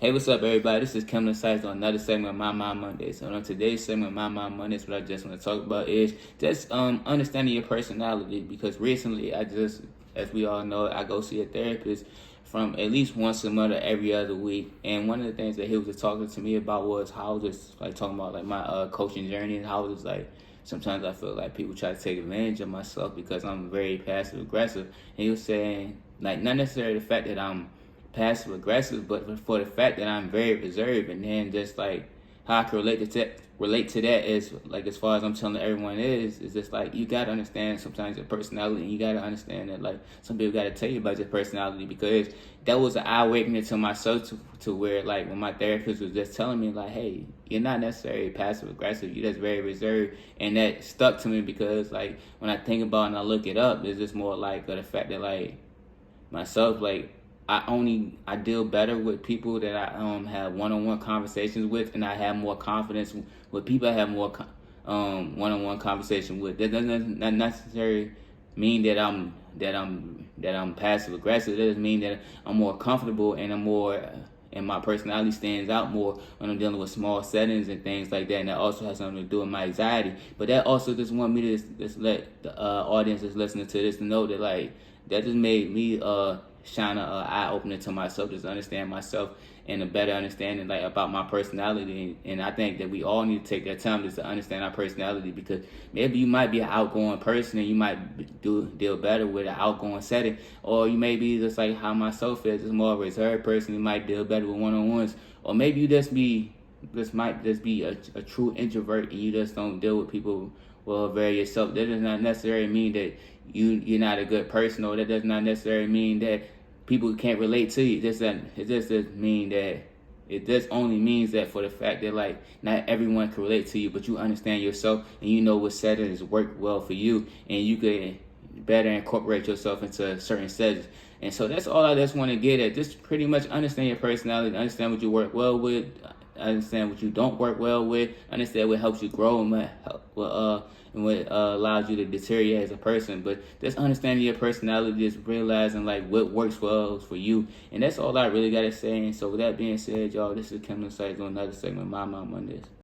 Hey, what's up, everybody? This is Kevin Sides on another segment of My Mind Mondays. So on today's segment of My Mind Mondays, what I just want to talk about is just understanding your personality. Because recently, as we all know, I go see a therapist from at least once a month or every other week. And one of the things that he was just talking to me about was how I was just like talking about like my coaching journey, and how it was like sometimes I feel like people try to take advantage of myself because I'm very passive aggressive. And he was saying like not necessarily the fact that I'm passive aggressive, but for the fact that I'm very reserved. And then just like how I can relate to that is like, as far as I'm telling everyone is just like you gotta understand sometimes your personality, and you gotta understand that like some people gotta tell you about your personality, because that was an eye awakening to myself to where like when my therapist was just telling me like, hey, you're not necessarily passive aggressive, you're just very reserved. And that stuck to me because like when I think about it and I look it up, it's just more like the fact that like myself, like I deal better with people that I have one-on-one conversations with, and I have more confidence with people I have more one-on-one conversation with. That doesn't not necessarily mean that I'm passive aggressive. It doesn't mean that I'm more comfortable and I'm more and my personality stands out more when I'm dealing with small settings and things like that. And that also has something to do with my anxiety. But that also just want me to just let the audience that's listening to this to know that like that just made me shine an eye opener to myself, just understand myself and a better understanding like about my personality. And I think that we all need to take that time just to understand our personality, because maybe you might be an outgoing person and you might deal better with an outgoing setting, or you may be just like how myself is, just more of a reserved person. You might deal better with one-on-ones, or maybe you might just be a true introvert and you just don't deal with people well very yourself. That does not necessarily mean that you're not a good person, or that does not necessarily mean that people can't relate to you. It just doesn't mean that. It just only means that for the fact that like not everyone can relate to you, but you understand yourself and you know what settings work well for you, and you can better incorporate yourself into certain settings. And so that's all I just want to get at. Just pretty much understand your personality, understand what you work well with, understand what you don't work well with, understand what helps you grow and what allows you to deteriorate as a person. But just understanding your personality, just realizing like what works well for you. And that's all I really got to say. And so with that being said, y'all, this is Kim Insights on another segment of My Mind Mondays.